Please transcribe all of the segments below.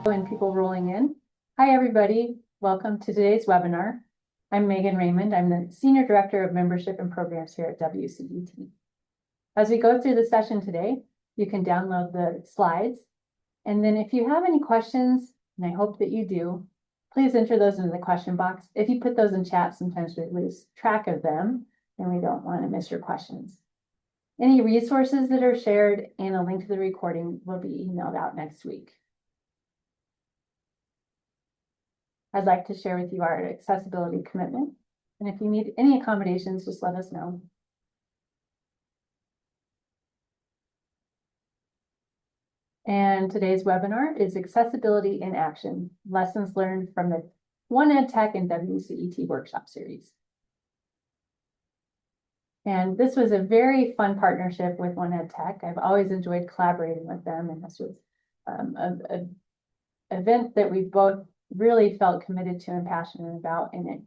And people rolling in. Hi, everybody. Welcome to today's webinar. I'm Megan Raymond. I'm the Senior Director of Membership and Programs here at WCET. As we go through the session today, you can download the slides. And then if you have any questions, and I hope that you do, please enter those into the question box. If you put those in chat, sometimes we lose track of them and we don't want to miss your questions. Any resources that are shared and a link to the recording will be emailed out next week. I'd like to share with you our accessibility commitment. And if you need any accommodations, just let us know. And today's webinar is Accessibility in Action, Lessons Learned from the 1EdTech and WCET Workshop Series. And this was a very fun partnership with 1EdTech. I've always enjoyed collaborating with them, and this was an event that we both really felt committed to and passionate about, and it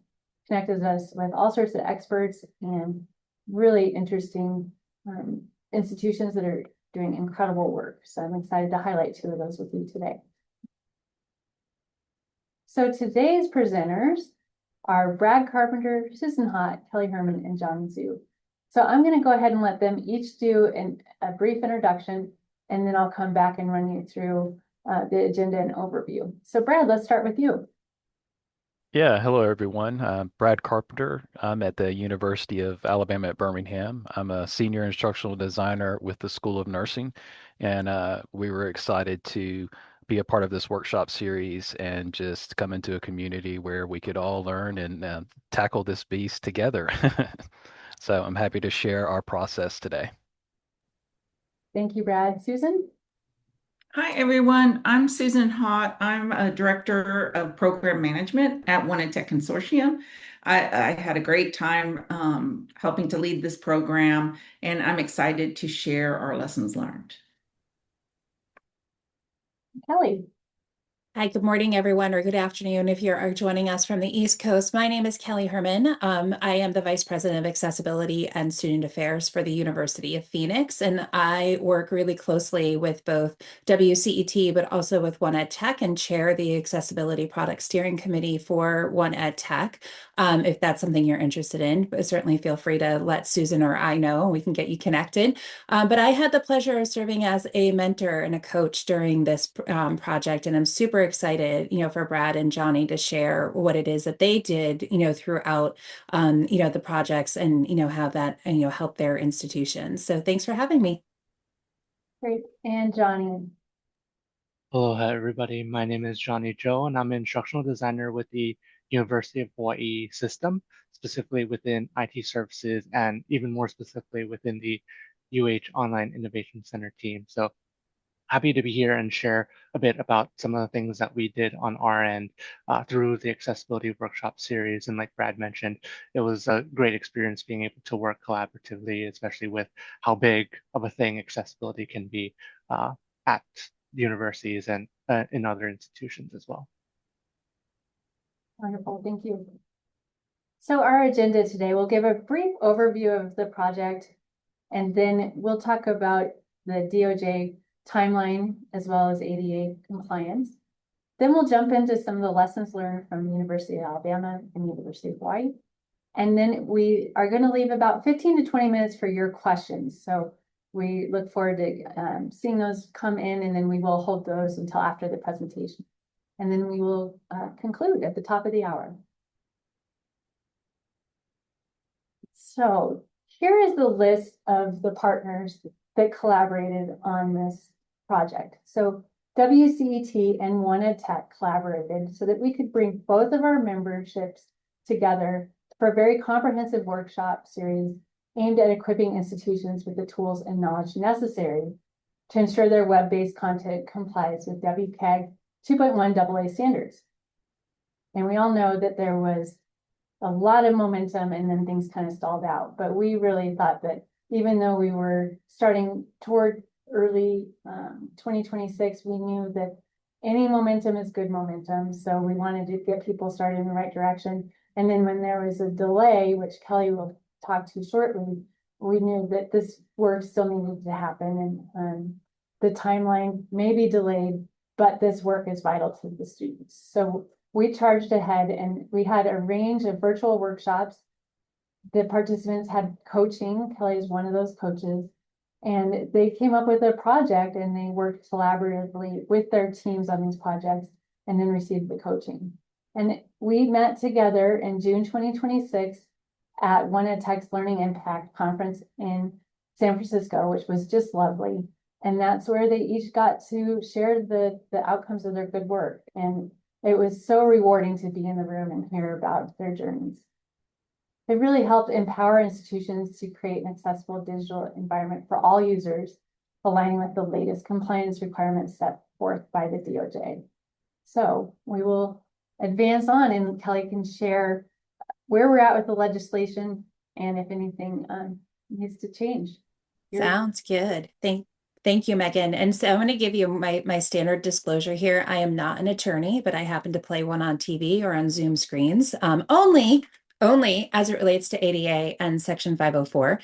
connected us with all sorts of experts and really interesting institutions that are doing incredible work. So I'm excited to highlight two of those with you today. So today's presenters are Brad Carpenter, Susan Hott, Kelly Herman, and John Zhu. So I'm going to go ahead and let them each do a brief introduction, and then I'll come back and run you through the agenda and overview. So Brad, let's start with you. Yeah, hello everyone. I'm Brad Carpenter. I'm at the University of Alabama at Birmingham. I'm a senior instructional designer with the School of Nursing, and we were excited to be a part of this workshop series and just come into a community where we could all learn and tackle this beast together. So I'm happy to share our process today. Thank you, Brad. Susan? Hi, everyone. I'm Susan Hott. I'm a Director of Program Management at 1EdTech Consortium. I had a great time helping to lead this program, and I'm excited to share our lessons learned. Kelly? Hi, good morning, everyone, or good afternoon if you are joining us from the East Coast. My name is Kelly Herman. I am the Vice President of Accessibility and Student Affairs for the University of Phoenix, and I work really closely with both WCET, but also with 1EdTech, and chair the Accessibility Product Steering Committee for 1EdTech. If that's something you're interested in, but certainly feel free to let Susan or I know, and we can get you connected. But I had the pleasure of serving as a mentor and a coach during this project, and I'm super excited, for Brad and Johnny to share what it is that they did, throughout, the projects and, how that, helped their institutions. So thanks for having me. Great. And Johnny? Hello, everybody. My name is Johnny Joe, and I'm an instructional designer with the University of Hawaii system, specifically within IT services and even more specifically within the UH Online Innovation Center team. So happy to be here and share a bit about some of the things that we did on our end through the Accessibility Workshop Series. And like Brad mentioned, it was a great experience being able to work collaboratively, especially with how big of a thing accessibility can be at universities and in other institutions as well. Wonderful, thank you. So our agenda today, we'll give a brief overview of the project, and then we'll talk about the DOJ timeline as well as ADA compliance. Then we'll jump into some of the lessons learned from the University of Alabama and University of Hawaii. And then we are going to leave about 15 to 20 minutes for your questions. So we look forward to seeing those come in, and then we will hold those until after the presentation. And then we will conclude at the top of the hour. So here is the list of the partners that collaborated on this project. So WCET and 1EdTech collaborated so that we could bring both of our memberships together for a very comprehensive workshop series aimed at equipping institutions with the tools and knowledge necessary to ensure their web-based content complies with WCAG 2.1 AA standards. And we all know that there was a lot of momentum and then things kind of stalled out. But we really thought that even though we were starting toward early 2026, we knew that any momentum is good momentum. So we wanted to get people started in the right direction. And then when there was a delay, which Kelly will talk to shortly, we knew that this work still needed to happen. And the timeline may be delayed, but this work is vital to the students. So we charged ahead and we had a range of virtual workshops. The participants had coaching. Kelly is one of those coaches. And they came up with a project and they worked collaboratively with their teams on these projects and then received the coaching. And we met together in June 2026 at 1EdTech's Learning Impact Conference in San Francisco, which was just lovely. And that's where they each got to share the outcomes of their good work. And it was so rewarding to be in the room and hear about their journeys. It really helped empower institutions to create an accessible digital environment for all users, aligning with the latest compliance requirements set forth by the DOJ. So we will advance on and Kelly can share where we're at with the legislation and if anything needs to change. Sounds good. Thank you, Megan. And so I'm going to give you my standard disclosure here. I am not an attorney, but I happen to play one on TV or on Zoom screens, only as it relates to ADA and Section 504.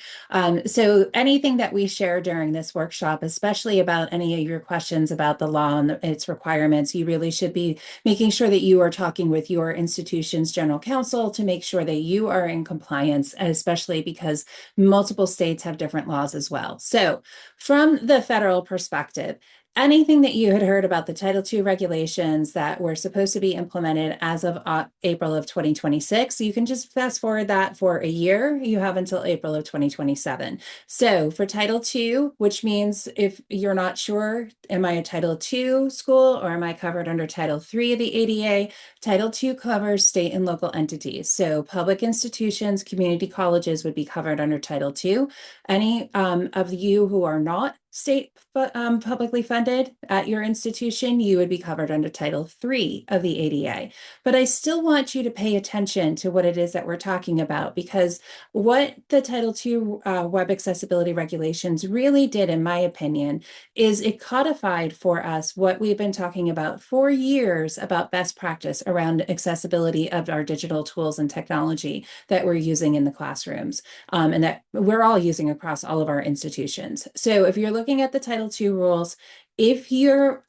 So anything that we share during this workshop, especially about any of your questions about the law and its requirements, you really should be making sure that you are talking with your institution's general counsel to make sure that you are in compliance, especially because multiple states have different laws as well. So from the federal perspective, anything that you had heard about the Title II regulations that were supposed to be implemented as of April of 2026, you can just fast forward that for a year. You have until April of 2027. So for Title II, which means if you're not sure, am I a Title II school or am I covered under Title III of the ADA? Title II covers state and local entities. So public institutions, community colleges would be covered under Title II. Any of you who are not state publicly funded at your institution, you would be covered under Title III of the ADA. But I still want you to pay attention to what it is that we're talking about, because what the Title II web accessibility regulations really did, in my opinion, is it codified for us what we've been talking about for years about best practice around accessibility of our digital tools and technology that we're using in the classrooms and that we're all using across all of our institutions. So if you're looking at the Title II rules, if you're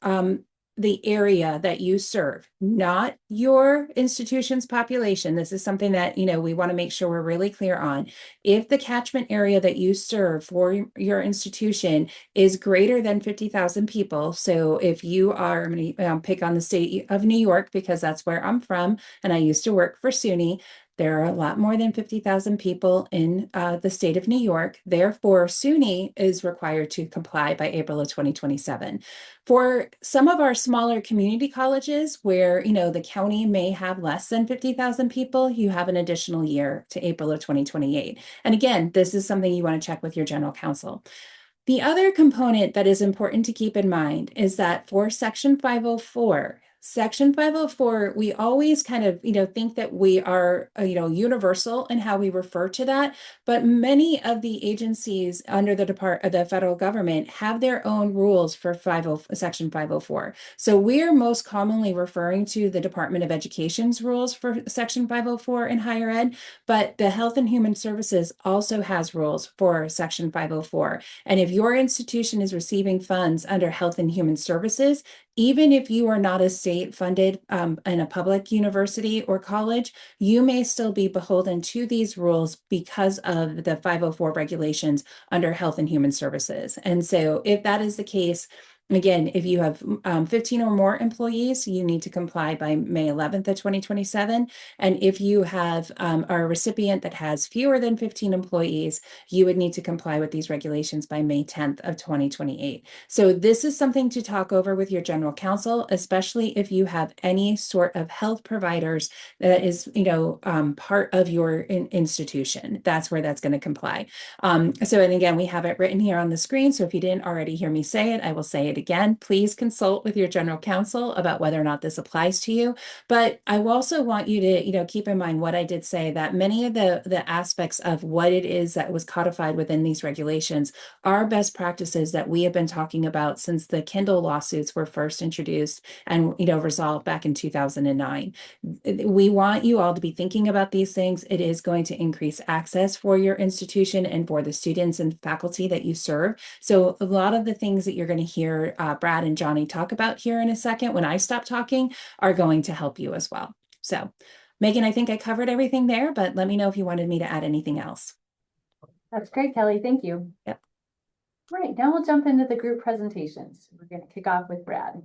the area that you serve, not your institution's population. This is something that, we want to make sure we're really clear on. If the catchment area that you serve for your institution is greater than 50,000 people, so if you are, I'm going to pick on the state of New York because that's where I'm from, and I used to work for SUNY. There are a lot more than 50,000 people in the state of New York. Therefore, SUNY is required to comply by April of 2027. For some of our smaller community colleges where, the county may have less than 50,000 people, you have an additional year to April of 2028. And again, this is something you want to check with your general counsel. The other component that is important to keep in mind is that for Section 504, we always kind of, think that we are, universal in how we refer to that. But many of the agencies under the federal government have their own rules for Section 504. So we are most commonly referring to the Department of Education's rules for Section 504 in higher ed, but the Health and Human Services also has rules for Section 504. And if your institution is receiving funds under Health and Human Services, even if you are not a state funded in a public university or college, you may still be beholden to these rules because of the 504 regulations under Health and Human Services. And so if that is the case, again, if you have 15 or more employees, you need to comply by May 11th of 2027. And if you have a recipient that has fewer than 15 employees, you would need to comply with these regulations by May 10th of 2028. So this is something to talk over with your general counsel, especially if you have any sort of health providers that is, part of your institution. That's where that's going to comply. And again, we have it written here on the screen. So if you didn't already hear me say it, I will say it again. Please consult with your general counsel about whether or not this applies to you. But I also want you to, keep in mind what I did say, that many of the aspects of what it is that was codified within these regulations are best practices that we have been talking about since the Kindle lawsuits were first introduced and, resolved back in 2009. We want you all to be thinking about these things. It is going to increase access for your institution and for the students and faculty that you serve. So a lot of the things that you're going to hear hear Brad and Johnny talk about here in a second when I stop talking are going to help you as well. So Megan, I think I covered everything there, but let me know if you wanted me to add anything else. That's great, Kelly. Thank you. Yep. Right, now we'll jump into the group presentations. We're going to kick off with Brad.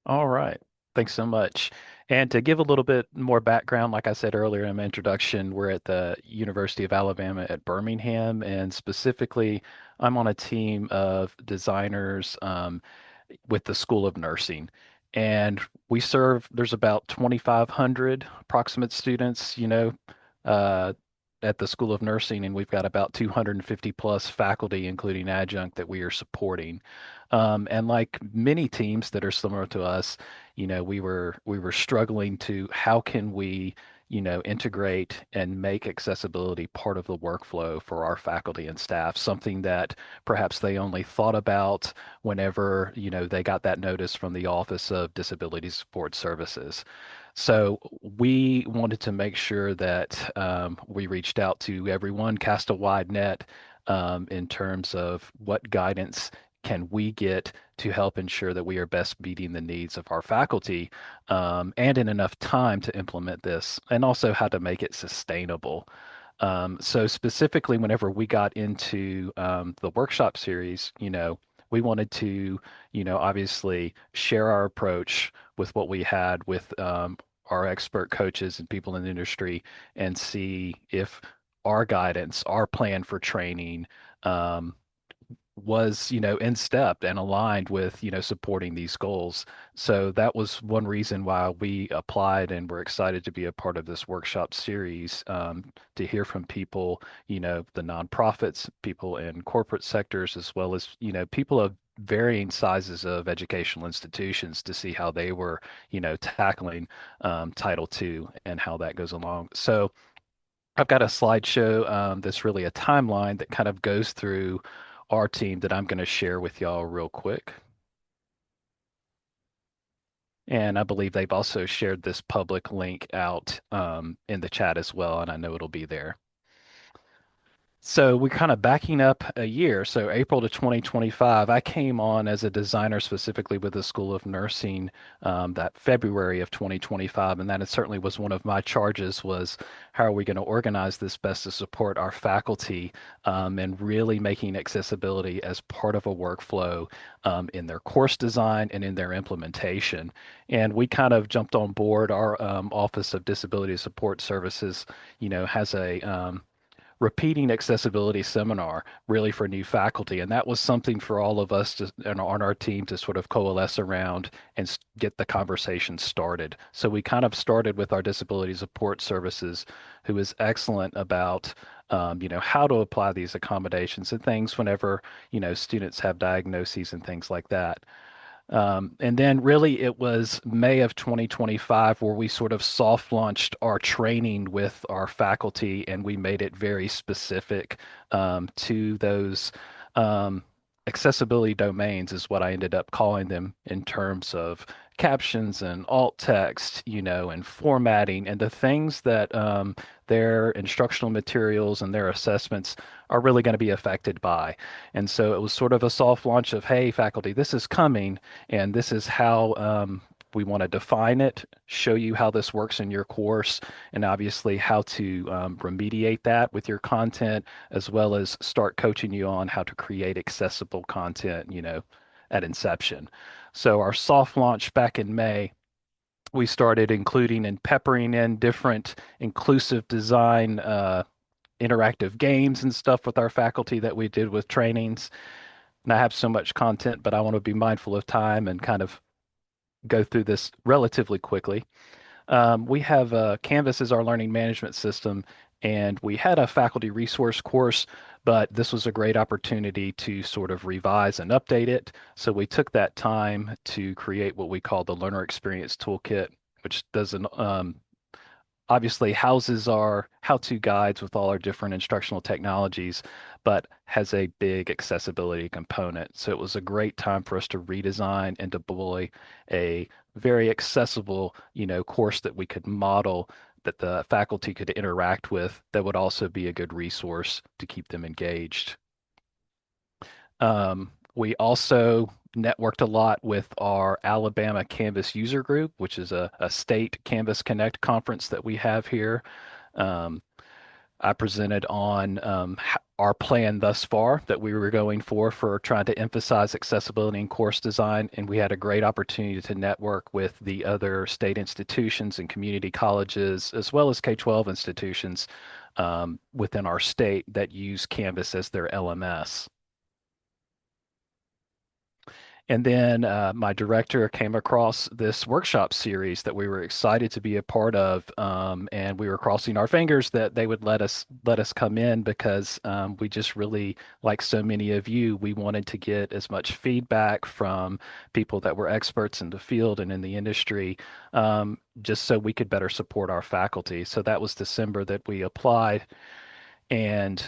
All right. Thanks so much. And to give a little bit more background, like I said earlier in my introduction, we're at the University of Alabama at Birmingham, and specifically, I'm on a team of designers with the School of Nursing. And there's about 2,500 approximate students, uh, at the School of Nursing, and we've got about 250 plus faculty, including adjunct, that we are supporting. And like many teams that are similar to us, we were struggling to how can we, integrate and make accessibility part of the workflow for our faculty and staff, something that perhaps they only thought about whenever, they got that notice from the Office of Disability Support Services. So we wanted to make sure that we reached out to everyone, cast a wide net in terms of what guidance can we get to help ensure that we are best meeting the needs of our faculty and in enough time to implement this, and also how to make it sustainable. So specifically, whenever we got into the workshop series, we wanted to, obviously share our approach with what we had with our expert coaches and people in the industry and see if our guidance, our plan for training, um, was, in step and aligned with, supporting these goals. So that was one reason why we applied and were excited to be a part of this workshop series, to hear from people, the nonprofits, people in corporate sectors, as well as, people of varying sizes of educational institutions to see how they were, tackling Title II and how that goes along. So I've got a slideshow that's really a timeline that kind of goes through our team that I'm going to share with y'all real quick. And I believe they've also shared this public link out in the chat as well, and I know it'll be there. So we're kind of backing up a year. So April to 2025, I came on as a designer specifically with the School of Nursing that February of 2025, and that it certainly was one of my charges was how are we going to organize this best to support our faculty and really making accessibility as part of a workflow in their course design and in their implementation. And we kind of jumped on board. Our Office of Disability Support Services, has a repeating accessibility seminar really for new faculty. And that was something for all of us to, and on our team to sort of coalesce around and get the conversation started. So we kind of started with our disability support services, who is excellent about how to apply these accommodations and things whenever, students have diagnoses and things like that. And then really it was May of 2025 where we sort of soft launched our training with our faculty and we made it very specific to those accessibility domains is what I ended up calling them in terms of captions and alt text, and formatting and the things that their instructional materials and their assessments are really going to be affected by. And so it was sort of a soft launch of, hey, faculty, this is coming, and this is how we want to define it, show you how this works in your course, and obviously how to remediate that with your content, as well as start coaching you on how to create accessible content, at inception. So our soft launch back in May, we started including and peppering in different inclusive design interactive games and stuff with our faculty that we did with trainings. And I have so much content, but I want to be mindful of time and kind of go through this relatively quickly. We have Canvas as our learning management system, and we had a faculty resource course, but this was a great opportunity to sort of revise and update it. So we took that time to create what we call the Learner Experience Toolkit, which does an obviously houses our how-to guides with all our different instructional technologies, but has a big accessibility component. So it was a great time for us to redesign and deploy a very accessible, course that we could model that the faculty could interact with that would also be a good resource to keep them engaged. We also networked a lot with our Alabama Canvas user group, which is a state Canvas Connect conference that we have here. Um, I presented on our plan thus far that we were going for trying to emphasize accessibility in course design, and we had a great opportunity to network with the other state institutions and community colleges, as well as K-12 institutions within our state that use Canvas as their LMS. And then my director came across this workshop series that we were excited to be a part of, and we were crossing our fingers that they would let us come in because we just really, like so many of you, we wanted to get as much feedback from people that were experts in the field and in the industry, just so we could better support our faculty. So that was December that we applied, and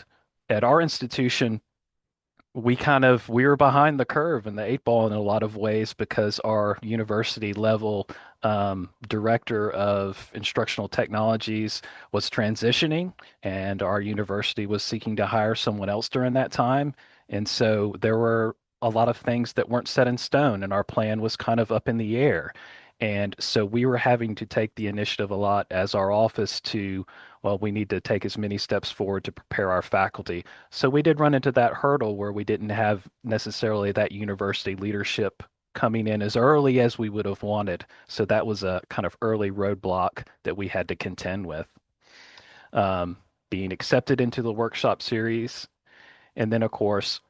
at our institution we were behind the curve and the eight ball in a lot of ways because our university level director of instructional technologies was transitioning, and our university was seeking to hire someone else during that time. And so there were a lot of things that weren't set in stone, and our plan was kind of up in the air. And so we were having to take the initiative a lot as our office to, well, we need to take as many steps forward to prepare our faculty. So we did run into that hurdle where we didn't have necessarily that university leadership coming in as early as we would have wanted. So that was a kind of early roadblock that we had to contend with. Being accepted into the workshop series, and then, of course,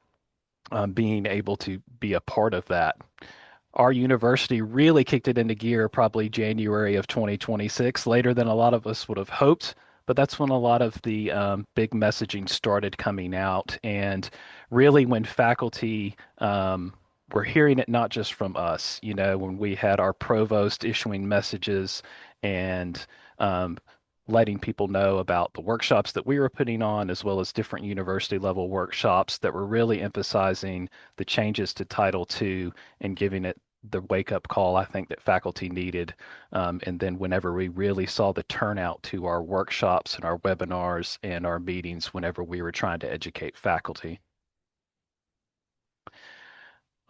being able to be a part of that. Our university really kicked it into gear probably January of 2026, later than a lot of us would have hoped. But that's when a lot of the big messaging started coming out. And really, when faculty were hearing it not just from us, when we had our provost issuing messages and letting people know about the workshops that we were putting on, as well as different university level workshops that were really emphasizing the changes to Title II and giving it the wake up call I think that faculty needed. And then whenever we really saw the turnout to our workshops and our webinars and our meetings, whenever we were trying to educate faculty.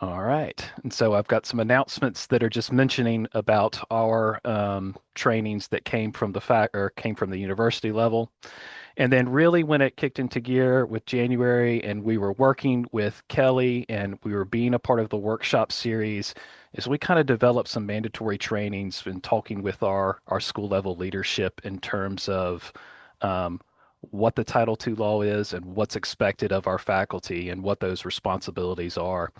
All right. And so I've got some announcements that are just mentioning about our trainings that came from the university level. And then really when it kicked into gear with January and we were working with Kelly and we were being a part of the workshop series, is we kind of developed some mandatory trainings and talking with our school level leadership in terms of what the Title II law is and what's expected of our faculty and what those responsibilities are.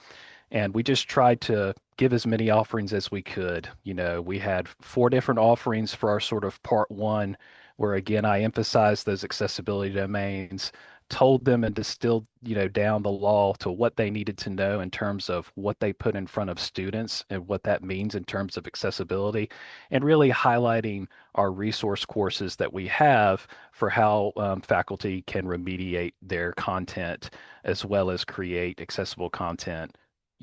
And we just tried to give as many offerings as we could. We had 4 different offerings for our sort of part one, where again, I emphasized those accessibility domains, told them and distilled, down the law to what they needed to know in terms of what they put in front of students and what that means in terms of accessibility, and really highlighting our resource courses that we have for how faculty can remediate their content as well as create accessible content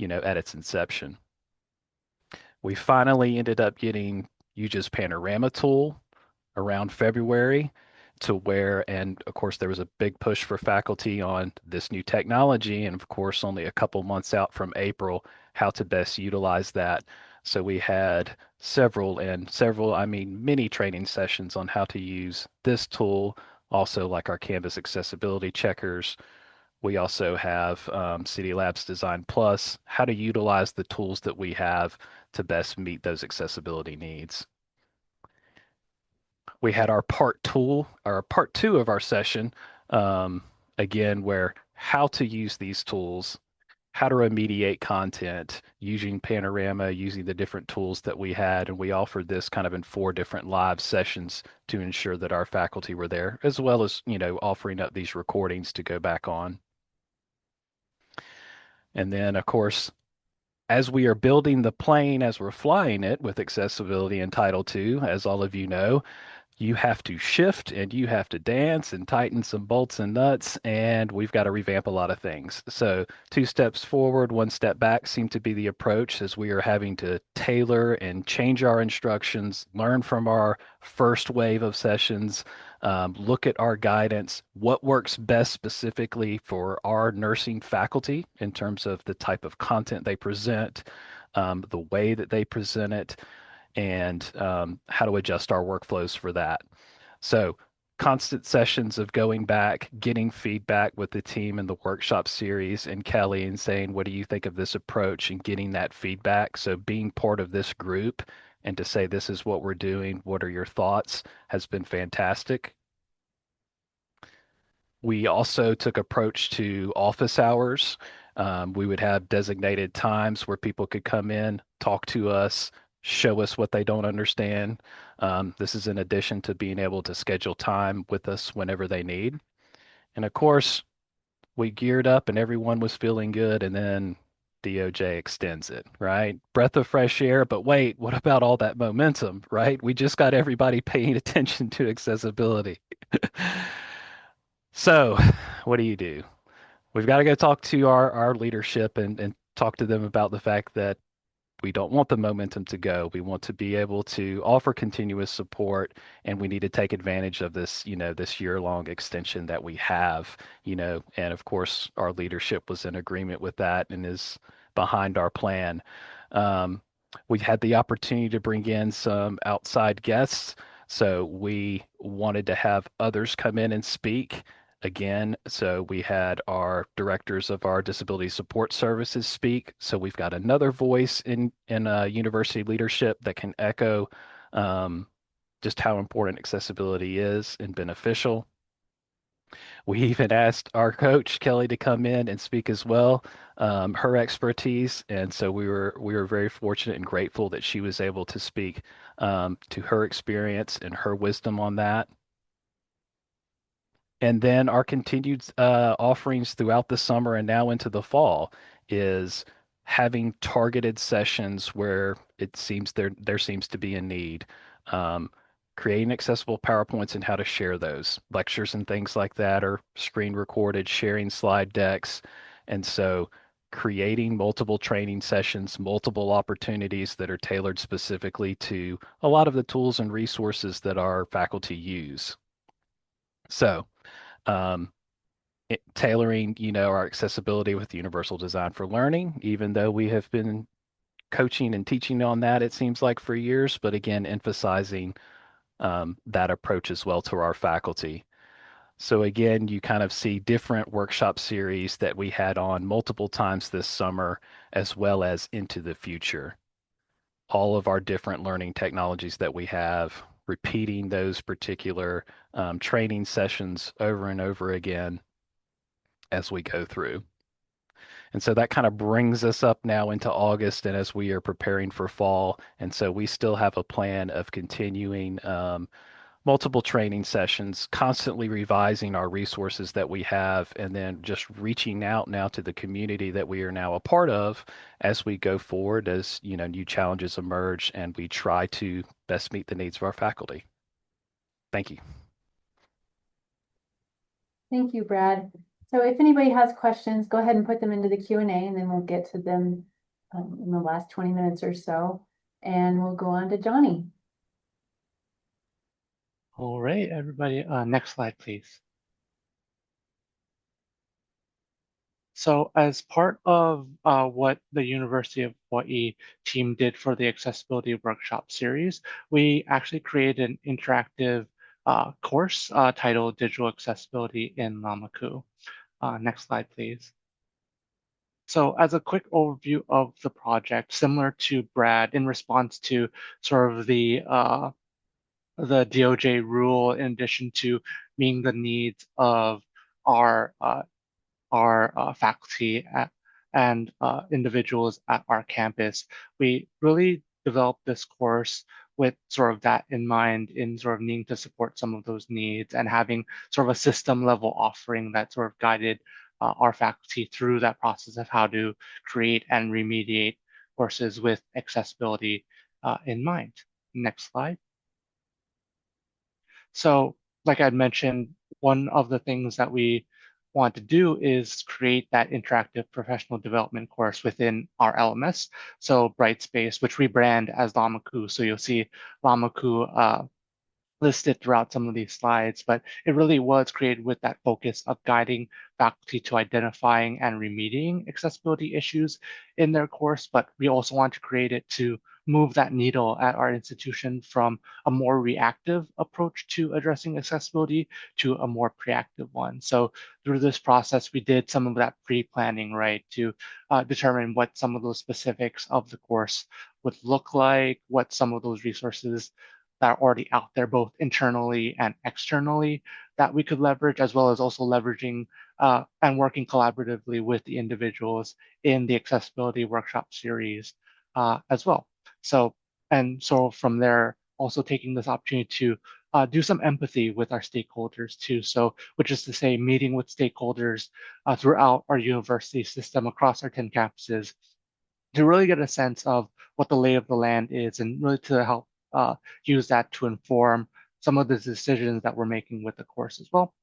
at its inception. We finally ended up getting UJ's Panorama tool around February to where, and of course, there was a big push for faculty on this new technology, and of course, only a couple months out from April, how to best utilize that. So we had I mean, many training sessions on how to use this tool, also like our Canvas accessibility checkers. We also have City Labs Design Plus, how to utilize the tools that we have to best meet those accessibility needs. We had our part two of our session, again, where how to use these tools, how to remediate content using Panorama, using the different tools that we had. And we offered this kind of in 4 different live sessions to ensure that our faculty were there, as well as, offering up these recordings to go back on. And then, of course, as we are building the plane, as we're flying it with accessibility in Title II, as all of you know, you have to shift and you have to dance and tighten some bolts and nuts, and we've got to revamp a lot of things. So, 2 steps forward, 1 step back seem to be the approach as we are having to tailor and change our instructions, learn from our first wave of sessions, look at our guidance, what works best specifically for our nursing faculty in terms of the type of content they present, the way that they present it, and how to adjust our workflows for that. So, constant sessions of going back, getting feedback with the team in the workshop series and Kelly and saying, what do you think of this approach, and getting that feedback. So, being part of this group and to say, this is what we're doing, what are your thoughts, has been fantastic. We also took approach to office hours. We would have designated times where people could come in, talk to us, show us what they don't understand. This is in addition to being able to schedule time with us whenever they need. And of course, we geared up and everyone was feeling good, and then DOJ extends it, right? Breath of fresh air, but wait, what about all that momentum, right? We just got everybody paying attention to accessibility. So, what do you do? We've got to go talk to our leadership and talk to them about the fact that we don't want the momentum to go. We want to be able to offer continuous support, and we need to take advantage of this, this year-long extension that we have, and of course, our leadership was in agreement with that and is behind our plan. Um, we had the opportunity to bring in some outside guests, so we wanted to have others come in and speak again. So we had our directors of our disability support services speak. So we've got another voice in university leadership that can echo just how important accessibility is and beneficial. We even asked our coach Kelly to come in and speak as well, her expertise, and so we were very fortunate and grateful that she was able to speak to her experience and her wisdom on that. And then our continued offerings throughout the summer and now into the fall is having targeted sessions where it seems there seems to be a need. Um, Creating accessible PowerPoints and how to share those. Lectures and things like that are screen recorded, sharing slide decks. And so creating multiple training sessions, multiple opportunities that are tailored specifically to a lot of the tools and resources that our faculty use. So, um, tailoring, our accessibility with universal design for learning, even though we have been coaching and teaching on that, it seems like for years, but again, emphasizing that approach as well to our faculty. So again, you kind of see different workshop series that we had on multiple times this summer, as well as into the future. All of our different learning technologies that we have, repeating those particular training sessions over and over again as we go through. And so that kind of brings us up now into August and as we are preparing for fall. And so we still have a plan of continuing multiple training sessions, constantly revising our resources that we have, and then just reaching out now to the community that we are now a part of as we go forward, as new challenges emerge and we try to best meet the needs of our faculty. Thank you. Thank you, Brad. So if anybody has questions, go ahead and put them into the Q&A, and then we'll get to them in the last 20 minutes or so. And we'll go on to Johnny. All right, everybody, next slide, please. So as part of what the University of Hawaii team did for the Accessibility Workshop Series, we actually created an interactive course titled Digital Accessibility in Lamaku. Next slide, please. So as a quick overview of the project, similar to Brad, in response to sort of the DOJ rule, in addition to meeting the needs of our faculty and individuals at our campus, we really developed this course with sort of that in mind, in sort of needing to support some of those needs and having sort of a system level offering that sort of guided our faculty through that process of how to create and remediate courses with accessibility in mind. Next slide. So like I mentioned, one of the things that we want to do is create that interactive professional development course within our LMS. So Brightspace, which we brand as Lamaku. So you'll see Lamaku listed throughout some of these slides, but it really was created with that focus of guiding faculty to identifying and remediating accessibility issues in their course. But we also want to create it to move that needle at our institution from a more reactive approach to addressing accessibility to a more proactive one. So through this process, we did some of that pre-planning, right, to determine what some of those specifics of the course would look like, what some of those resources that are already out there, both internally and externally, that we could leverage, as well as also leveraging and working collaboratively with the individuals in the Accessibility Workshop Series as well. So from there, also taking this opportunity to do some empathy with our stakeholders too. So, which is to say, meeting with stakeholders throughout our university system across our 10 campuses to really get a sense of what the lay of the land is and really to help use that to inform some of the decisions that we're making with the course as well.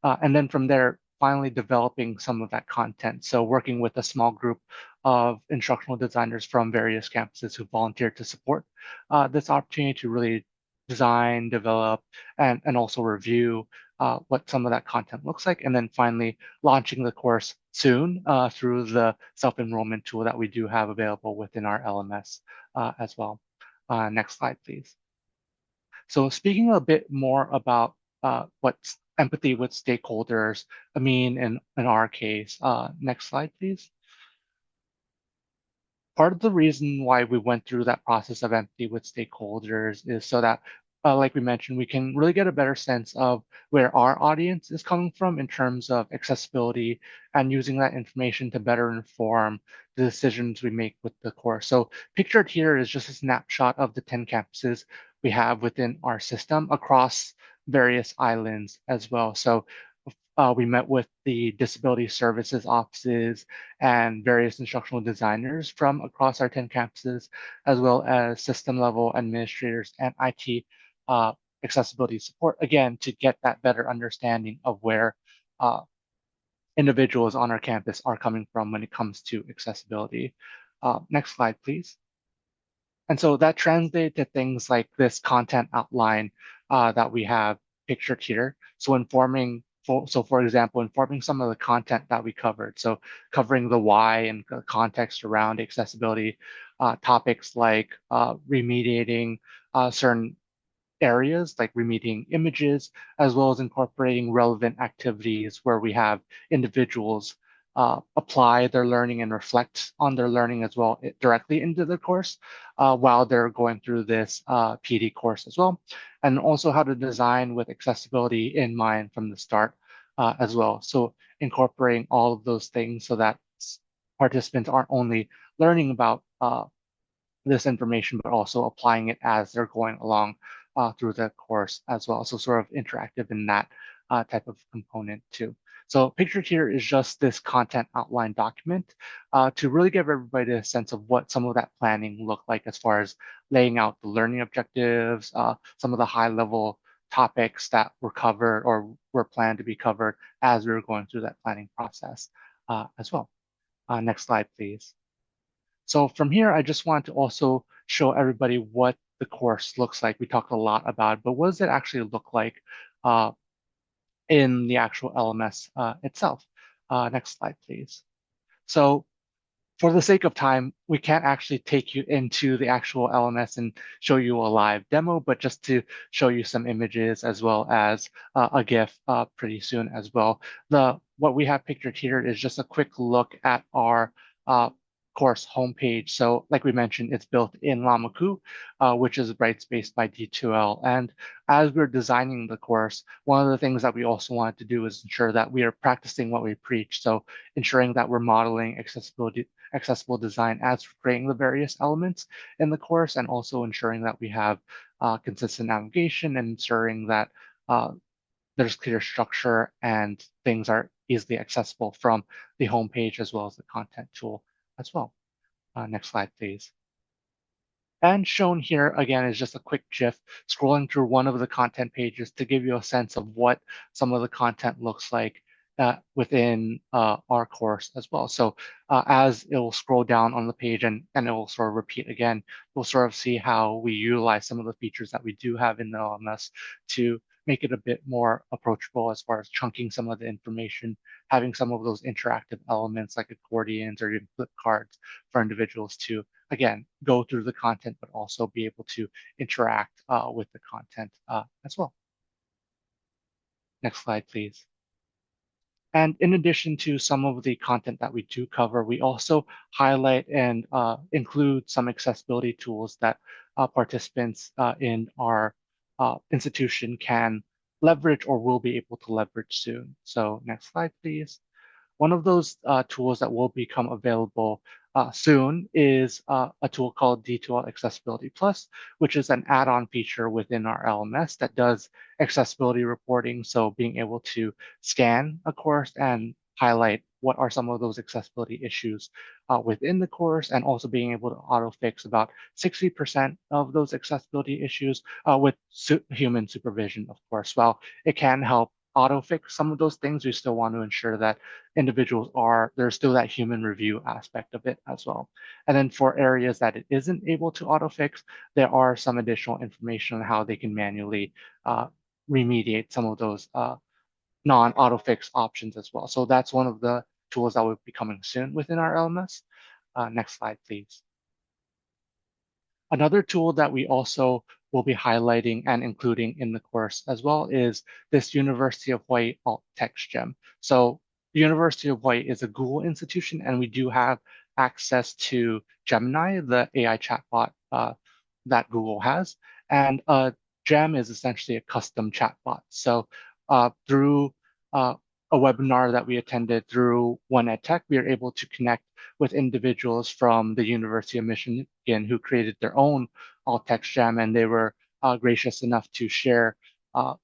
And then from there, finally developing some of that content. So working with a small group of instructional designers from various campuses who volunteered to support this opportunity to really design, develop, and also review what some of that content looks like. And then finally launching the course soon through the self-enrollment tool that we do have available within our LMS as well. Next slide, please. So speaking a bit more about what empathy with stakeholders mean in our case. Next slide, please. Part of the reason why we went through that process of empathy with stakeholders is so that, like we mentioned, we can really get a better sense of where our audience is coming from in terms of accessibility and using that information to better inform the decisions we make with the course. So pictured here is just a snapshot of the 10 campuses we have within our system across various islands as well. So we met with the disability services offices and various instructional designers from across our 10 campuses, as well as system level administrators and IT accessibility support, again, to get that better understanding of where uh, individuals on our campus are coming from when it comes to accessibility. Next slide, please. And so that translated to things like this content outline that we have pictured here. So for example, informing some of the content that we covered. So covering the why and the context around accessibility, topics like remediating certain areas like remediating images, as well as incorporating relevant activities where we have individuals apply their learning and reflect on their learning as well directly into the course while they're going through this PD course as well. And also how to design with accessibility in mind from the start as well. So incorporating all of those things so that participants aren't only learning about this information, but also applying it as they're going along through the course as well. So sort of interactive in that type of component too. So pictured here is just this content outline document to really give everybody a sense of what some of that planning looked like as far as laying out the learning objectives, some of the high level topics that were covered or were planned to be covered as we were going through that planning process as well. Next slide, please. So from here, I just want to also show everybody what the course looks like. We talked a lot about it, but what does it actually look like uh, in the actual LMS itself? Next slide, please. So for the sake of time, we can't actually take you into the actual LMS and show you a live demo, but just to show you some images as well as a GIF pretty soon as well. What we have pictured here is just a quick look at our course homepage. So like we mentioned, it's built in Lamaku, which is Brightspace by D2L. And as we're designing the course, one of the things that we also wanted to do is ensure that we are practicing what we preach. So ensuring that we're modeling accessible design as we're creating the various elements in the course, and also ensuring that we have consistent navigation and ensuring that there's clear structure and things are easily accessible from the homepage as well as the content tool as well. Next slide, please. And shown here again is just a quick GIF scrolling through one of the content pages to give you a sense of what some of the content looks like within our course as well. So as it will scroll down on the page and it will sort of repeat again, we'll sort of see how we utilize some of the features that we do have in the LMS to make it a bit more approachable as far as chunking some of the information, having some of those interactive elements like accordions or even flip cards for individuals to, again, go through the content, but also be able to interact with the content as well. Next slide, please. And in addition to some of the content that we do cover, we also highlight and include some accessibility tools that participants in our institution can leverage or will be able to leverage soon. So next slide, please. One of those tools that will become available soon is a tool called D2L Accessibility Plus, which is an add-on feature within our LMS that does accessibility reporting. So being able to scan a course and highlight what are some of those accessibility issues within the course, and also being able to auto-fix about 60% of those accessibility issues with human supervision, of course. While it can help auto-fix some of those things, we still want to ensure that individuals there's still that human review aspect of it as well. And then for areas that it isn't able to auto-fix, there are some additional information on how they can manually remediate some of those non-auto-fix options as well. So that's one of the tools that will be coming soon within our LMS. Next slide, please. Another tool that we also will be highlighting and including in the course as well is this University of Hawaii Alt Text Gem. So the University of Hawaii is a Google institution, and we do have access to Gemini, the AI chatbot that Google has. And Gem is essentially a custom chatbot. So through a webinar that we attended through 1EdTech, we are able to connect with individuals from the University of Michigan who created their own alt text gem, and they were gracious enough to share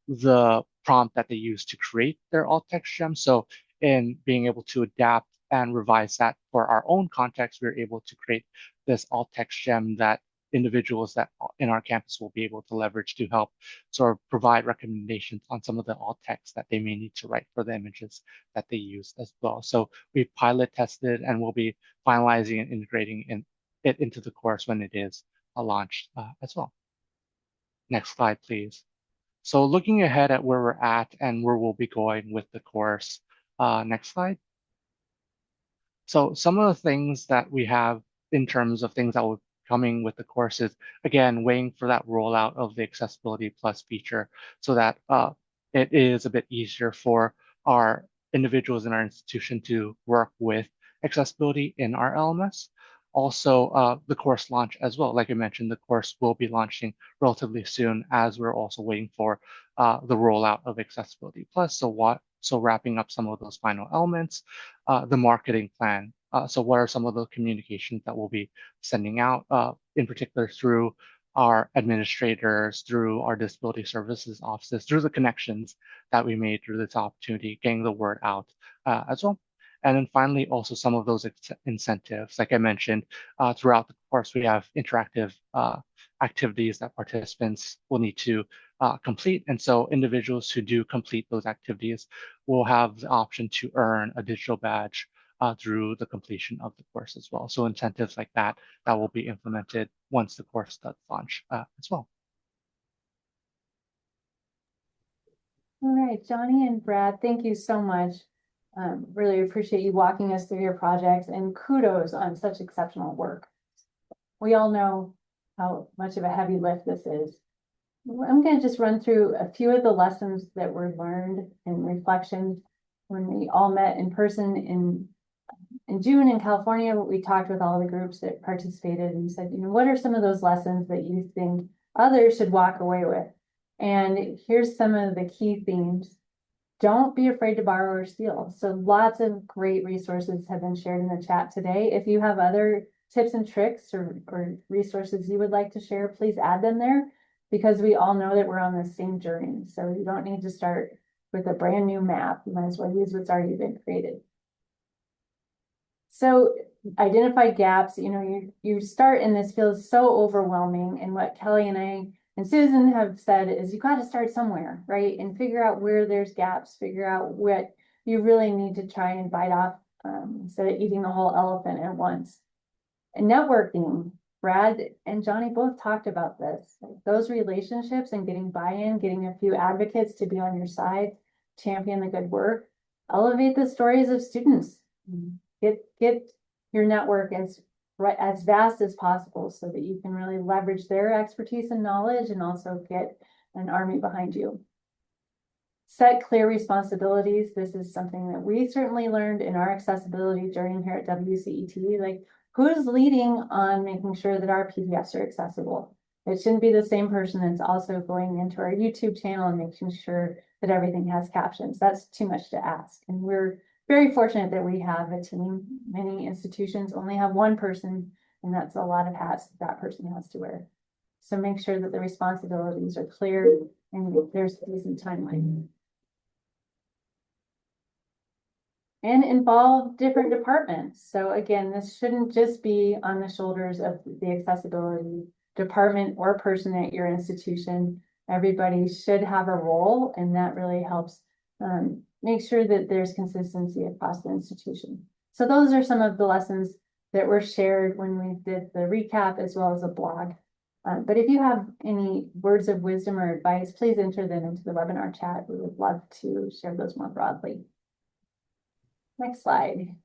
the prompt that they used to create their alt text gem. So in being able to adapt and revise that for our own context, we were able to create this alt text gem that individuals that in our campus will be able to leverage to help sort of provide recommendations on some of the alt text that they may need to write for the images that they use as well. So we pilot tested and we'll be finalizing and integrating it into the course when it is launched as well. Next slide, please. So looking ahead at where we're at and where we'll be going with the course. Next slide. So some of the things that we have in terms of things that will coming with the course is, again, waiting for that rollout of the Accessibility Plus feature so that it is a bit easier for our individuals in our institution to work with accessibility in our LMS. Also, the course launch as well. Like I mentioned, the course will be launching relatively soon as we're also waiting for the rollout of Accessibility Plus. So wrapping up some of those final elements, the marketing plan. So what are some of the communications that we'll be sending out, in particular through our administrators, through our disability services offices, through the connections that we made through this opportunity, getting the word out as well. And then finally, also some of those incentives. Like I mentioned, throughout the course, we have interactive activities that participants will need to complete. And so individuals who do complete those activities will have the option to earn a digital badge through the completion of the course as well. So incentives like that will be implemented once the course does launch as well. All right, Johnny and Brad, thank you so much. Really appreciate you walking us through your projects, and kudos on such exceptional work. We all know how much of a heavy lift this is. I'm going to just run through a few of the lessons that were learned in reflection when we all met in person in June in California. We talked with all the groups that participated and said, what are some of those lessons that you think others should walk away with? And here's some of the key themes. Don't be afraid to borrow or steal. So lots of great resources have been shared in the chat today. If you have other tips and tricks or resources you would like to share, please add them there, because we all know that we're on the same journey. So you don't need to start with a brand new map. You might as well use what's already been created. So identify gaps, you start in this feels so overwhelming. And what Kelly and I and Susan have said is you got to start somewhere, right? And figure out where there's gaps, figure out what you really need to try and bite off instead of eating the whole elephant at once. And networking, Brad and Johnny both talked about this. Like those relationships and getting buy-in, getting a few advocates to be on your side, champion the good work, elevate the stories of students. Get your network as vast as possible so that you can really leverage their expertise and knowledge and also get an army behind you. Set clear responsibilities. This is something that we certainly learned in our accessibility journey here at WCET. Like, who's leading on making sure that our PDFs are accessible? It shouldn't be the same person that's also going into our YouTube channel and making sure that everything has captions. That's too much to ask. And we're very fortunate that we have a team. Many institutions only have one person, and that's a lot of hats that person has to wear. So make sure that the responsibilities are clear and there's a decent timeline. And involve different departments. So again, this shouldn't just be on the shoulders of the accessibility department or person at your institution. Everybody should have a role, and that really helps make sure that there's consistency across the institution. So those are some of the lessons that were shared when we did the recap as well as a blog. But if you have any words of wisdom or advice, please enter them into the webinar chat. We would love to share those more broadly. Next slide.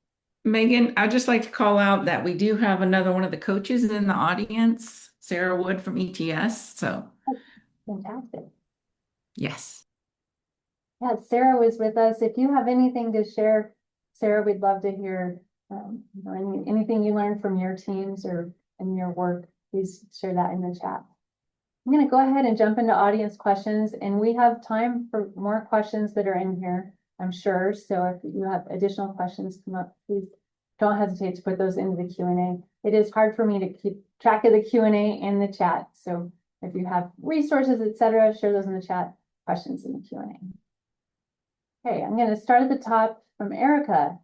Megan, I'd just like to call out that we do have another one of the coaches in the audience, Sarah Wood from ETS. So fantastic. Yes. Yeah, Sarah was with us. If you have anything to share, Sarah, we'd love to hear anything you learned from your teams or in your work. Please share that in the chat. I'm going to go ahead and jump into audience questions, and we have time for more questions that are in here, I'm sure. So if you have additional questions come up, please don't hesitate to put those into the Q&A. It is hard for me to keep track of the Q&A and the chat. So if you have resources, etc., share those in the chat, questions in the Q&A. Okay, I'm going to start at the top from Erica.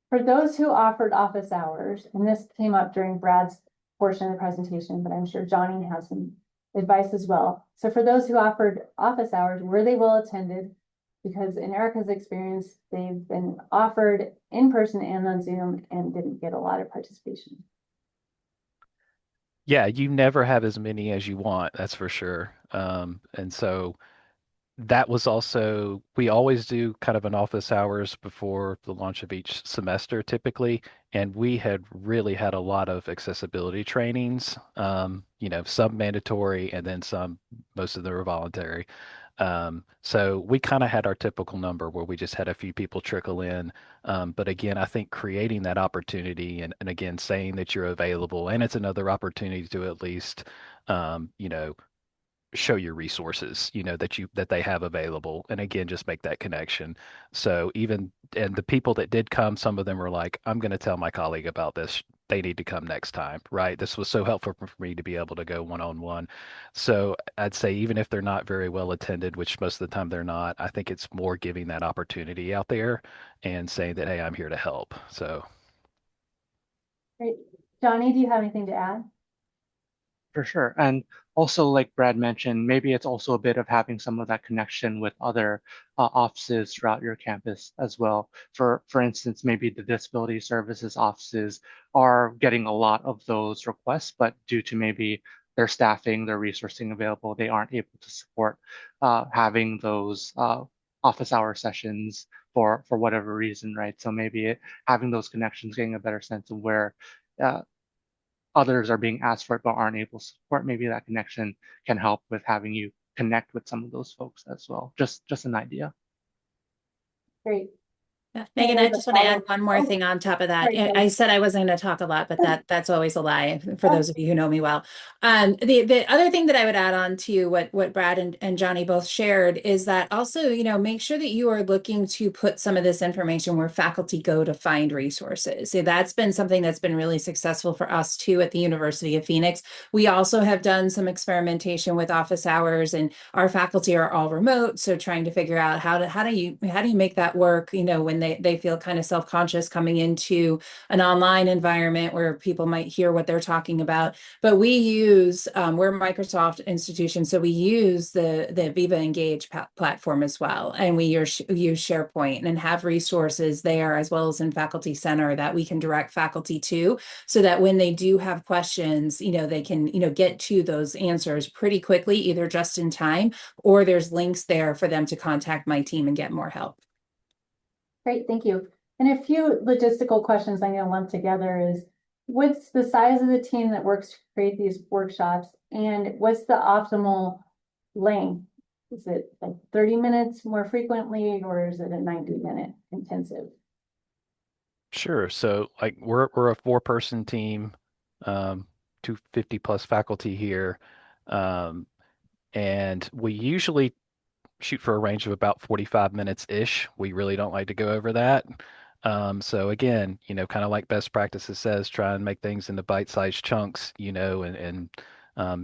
For those who offered office hours, and this came up during Brad's portion of the presentation, but I'm sure Johnny has some advice as well. So for those who offered office hours, were they well attended? Because in Erica's experience, they've been offered in person and on Zoom and didn't get a lot of participation. Yeah, you never have as many as you want, that's for sure. And so that was also, we always do kind of an office hours before the launch of each semester typically. And we had really had a lot of accessibility trainings, some mandatory and then some, most of them were voluntary. So we kind of had our typical number where we just had a few people trickle in. But again, I think creating that opportunity and again, saying that you're available and it's another opportunity to at least, show your resources, that they have available. And again, just make that connection. So and the people that did come, some of them were like, I'm going to tell my colleague about this. They need to come next time, right? This was so helpful for me to be able to go one-on-one. So I'd say even if they're not very well attended, which most of the time they're not, I think it's more giving that opportunity out there and saying that, hey, I'm here to help. So. Great. Johnny, do you have anything to add? For sure. And also, like Brad mentioned, maybe it's also a bit of having some of that connection with other offices throughout your campus as well. For instance, maybe the disability services offices are getting a lot of those requests, but due to maybe their staffing, their resourcing available, they aren't able to support having those office hour sessions for whatever reason, right? So maybe having those connections, getting a better sense of where others are being asked for it but aren't able to support, maybe that connection can help with having you connect with some of those folks as well. Just an idea. Great. Yeah. Megan, I just want to add one more thing on top of that. I said I wasn't going to talk a lot, but that's always a lie for those of you who know me well. The other thing that I would add on to what Brad and Johnny both shared is that also, make sure that you are looking to put some of this information where faculty go to find resources. So that's been something that's been really successful for us too at the University of Phoenix. We also have done some experimentation with office hours, and our faculty are all remote. So trying to figure out how do you make that work, when and they feel kind of self-conscious coming into an online environment where people might hear what they're talking about. But we use, we're a Microsoft institution, so we use the Viva Engage platform as well. And we use SharePoint and have resources there as well as in Faculty Center that we can direct faculty to, so that when they do have questions, they can, get to those answers pretty quickly, either just in time, or there's links there for them to contact my team and get more help. Great, thank you. And a few logistical questions I'm going to lump together is, what's the size of the team that works to create these workshops, and what's the optimal length? Is it like 30 minutes more frequently, or is it a 90-minute intensive? Sure. So like we're a 4-person team, 250 plus faculty here. Um, and we usually shoot for a range of about 45 minutes ish. We really don't like to go over that. So again, kind of like best practices says, try and make things into bite-sized chunks, and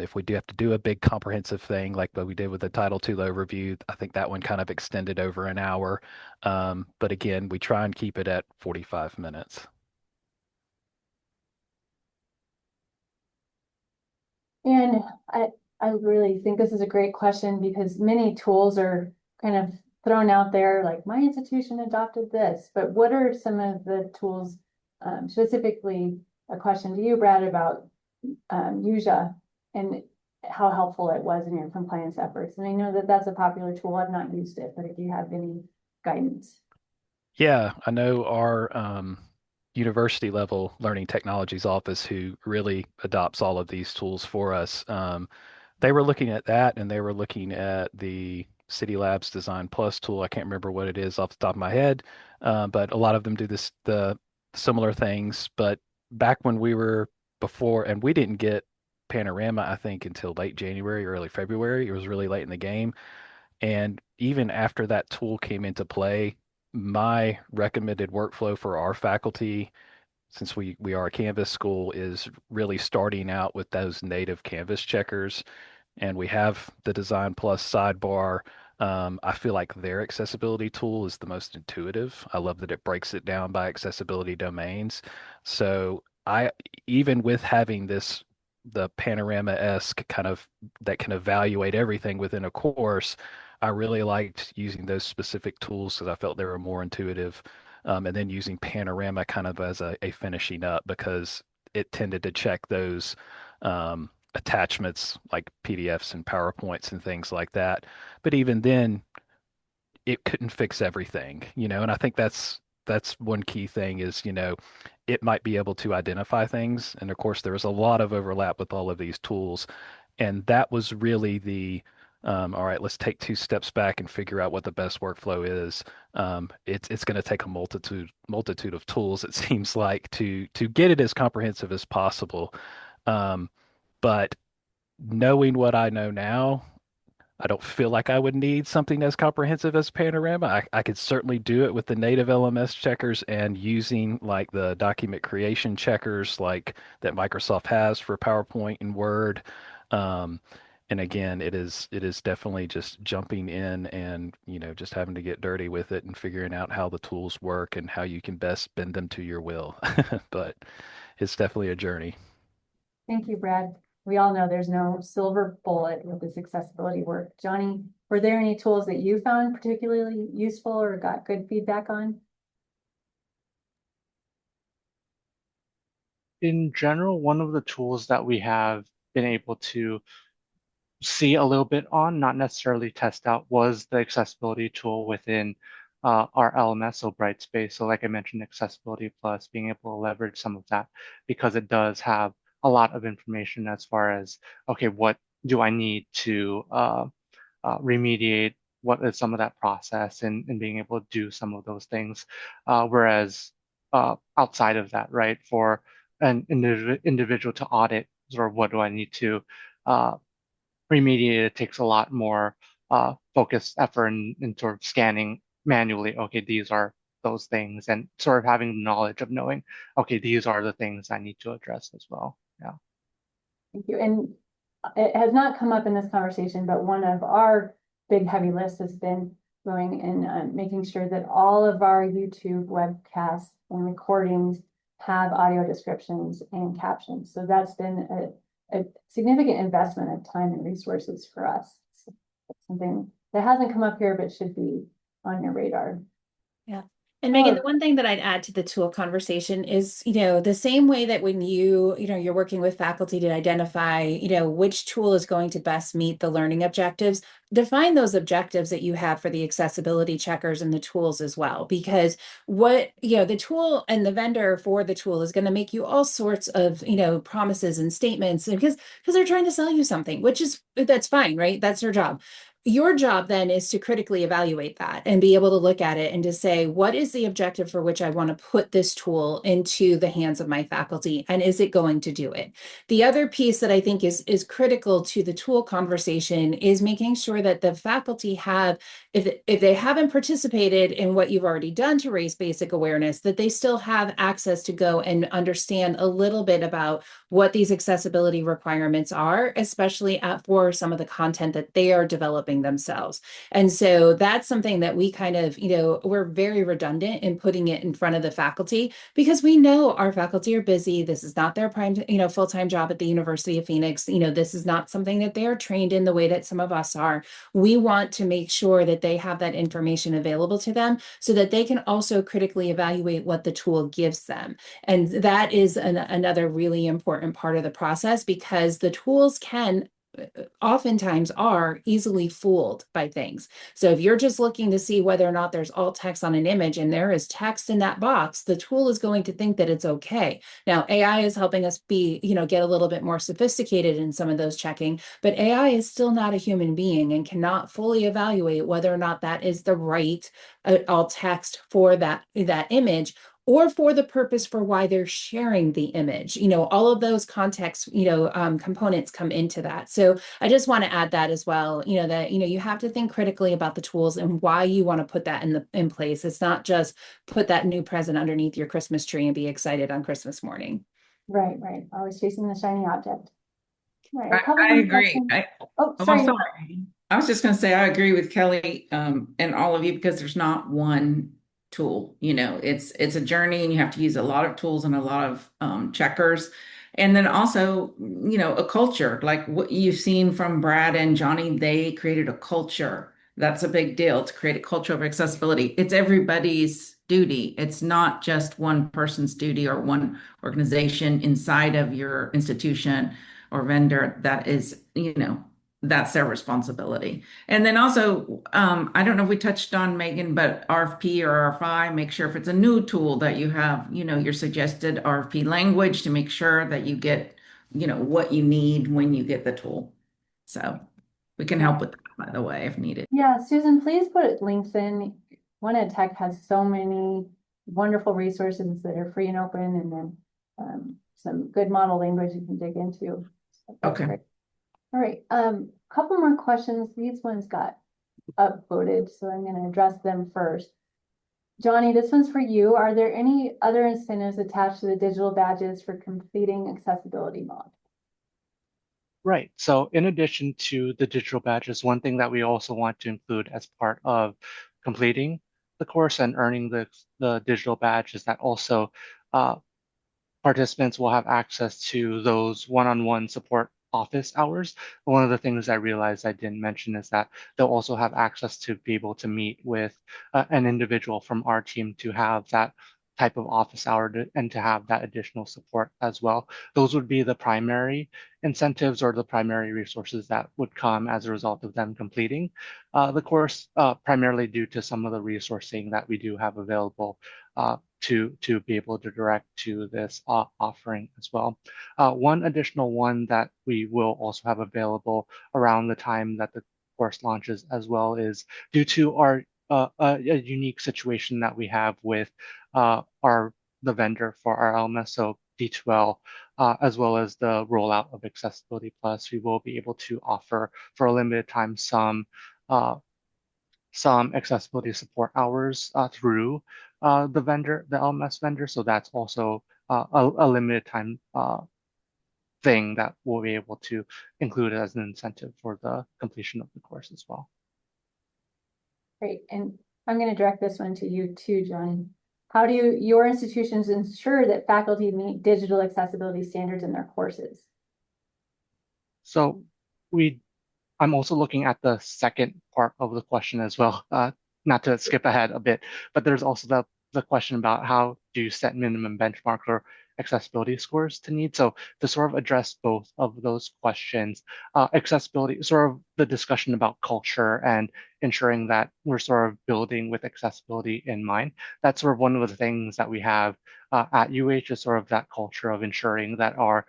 if we do have to do a big comprehensive thing like what we did with the Title II overview, I think that one kind of extended over an hour. But again, we try and keep it at 45 minutes. And I really think this is a great question, because many tools are kind of thrown out there, like my institution adopted this, but what are some of the tools, specifically a question to you, Brad, about WCET and how helpful it was in your compliance efforts? And I know that that's a popular tool. I've not used it, but if you have any guidance. Yeah, I know our university level learning technologies office, who really adopts all of these tools for us. They were looking at that, and they were looking at the City Labs Design Plus tool. I can't remember what it is off the top of my head, but a lot of them do the similar things. But back when we were before, and we didn't get Panorama, I think, until late January, early February. It was really late in the game. And even after that tool came into play, my recommended workflow for our faculty, since we are a Canvas school, is really starting out with those native Canvas checkers. And we have the Design Plus sidebar. I feel like their accessibility tool is the most intuitive. I love that it breaks it down by accessibility domains. So even with having the panorama-esque kind of that can evaluate everything within a course, I really liked using those specific tools because I felt they were more intuitive. And then using Panorama kind of as a finishing up, because it tended to check those attachments like PDFs and PowerPoints and things like that. But even then, it couldn't fix everything, and I think that's one key thing is, it might be able to identify things. And of course, there was a lot of overlap with all of these tools. And that was really all right, let's take 2 steps back and figure out what the best workflow is. It's going to take a multitude of tools, it seems like, to get it as comprehensive as possible. Um, but knowing what I know now, I don't feel like I would need something as comprehensive as Panorama. I could certainly do it with the native LMS checkers and using like the document creation checkers like that Microsoft has for PowerPoint and Word. Um, and again, it is definitely just jumping in and, just having to get dirty with it and figuring out how the tools work and how you can best bend them to your will. But it's definitely a journey. Thank you, Brad. We all know there's no silver bullet with this accessibility work. Johnny, were there any tools that you found particularly useful or got good feedback on? In general, one of the tools that we have been able to see a little bit on, not necessarily test out, was the accessibility tool within our LMS, so Brightspace. So like I mentioned, Accessibility Plus, being able to leverage some of that, because it does have a lot of information as far as, okay, what do I need to remediate? What is some of that process, and being able to do some of those things. Whereas outside of that, right, for an individual to audit, or what do I need to remediate, it takes a lot more focused effort in sort of scanning manually. Okay, these are those things, and sort of having the knowledge of knowing, okay, these are the things I need to address as well. Yeah. Thank you. And it has not come up in this conversation, but one of our big heavy lists has been going and making sure that all of our YouTube webcasts and recordings have audio descriptions and captions. So that's been a significant investment of time and resources for us. So that's something that hasn't come up here, but should be on your radar. Yeah. And Megan, the one thing that I'd add to the tool conversation is, the same way that when you're working with faculty to identify, which tool is going to best meet the learning objectives, define those objectives that you have for the accessibility checkers and the tools as well. Because the tool and the vendor for the tool is going to make you all sorts of, promises and statements because they're trying to sell you something, that's fine, right? That's their job. Your job then is to critically evaluate that and be able to look at it and to say, what is the objective for which I want to put this tool into the hands of my faculty? And is it going to do it? The other piece that I think is critical to the tool conversation is making sure that the faculty have, if they haven't participated in what you've already done to raise basic awareness, that they still have access to go and understand a little bit about what these accessibility requirements are, especially for some of the content that they are developing themselves. And so that's something that we kind of, we're very redundant in putting it in front of the faculty because we know our faculty are busy. This is not their prime, full-time job at the University of Phoenix. This is not something that they are trained in the way that some of us are. We want to make sure that they have that information available to them so that they can also critically evaluate what the tool gives them. And that is another really important part of the process because the tools can oftentimes are easily fooled by things. So if you're just looking to see whether or not there's alt text on an image and there is text in that box, the tool is going to think that it's okay. Now, AI is helping us get a little bit more sophisticated in some of those checking, but AI is still not a human being and cannot fully evaluate whether or not that is the right alt text for that image or for the purpose for why they're sharing the image. All of those context, components come into that. So I just want to add that as well, that, you have to think critically about the tools and why you want to put that in place. It's not just put that new present underneath your Christmas tree and be excited on Christmas morning. Right. Always chasing the shiny object. Right. I agree. Sorry. I was just going to say, I agree with Kelly and all of you because there's not one tool. It's a journey and you have to use a lot of tools and a lot of checkers. And then also, a culture like what you've seen from Brad and Johnny, they created a culture. That's a big deal to create a culture of accessibility. It's everybody's duty. It's not just one person's duty or one organization inside of your institution or vendor that is, that's their responsibility. And then also, I don't know if we touched on Megan, but RFP or RFI, make sure if it's a new tool that you have, your suggested RFP language to make sure that you get, what you need when you get the tool. So we can help with that, by the way, if needed. Yeah, Susan, please put links in. 1EdTech has so many wonderful resources that are free and open, and then some good model language you can dig into. That's Okay. great. All right, couple more questions. These ones got upvoted, so I'm going to address them first. Johnny, this one's for you. Are there any other incentives attached to the digital badges for completing accessibility mod? Right. So in addition to the digital badges, one thing that we also want to include as part of completing the course and earning the digital badge is that also participants will have access to those one-on-one support office hours. One of the things I realized I didn't mention is that they'll also have access to be able to meet with an individual from our team to have that type of office hour and to have that additional support as well. Those would be the primary incentives or the primary resources that would come as a result of them completing the course, primarily due to some of the resourcing that we do have available to be able to direct to this offering as well. One additional one that we will also have available around the time that the course launches as well is due to our a unique situation that we have with the vendor for our LMS, so D2L, as well as the rollout of Accessibility Plus. We will be able to offer for a limited time some accessibility support hours through the LMS vendor. So that's also a limited time thing that we'll be able to include as an incentive for the completion of the course as well. Great. And I'm going to direct this one to you too, Johnny. How do your institutions ensure that faculty meet digital accessibility standards in their courses? So I'm also looking at the second part of the question as well, not to skip ahead a bit, but there's also the question about how do you set minimum benchmark or accessibility scores to need. So to sort of address both of those questions, accessibility, sort of the discussion about culture and ensuring that we're sort of building with accessibility in mind. That's sort of one of the things that we have at UH is sort of that culture of ensuring that our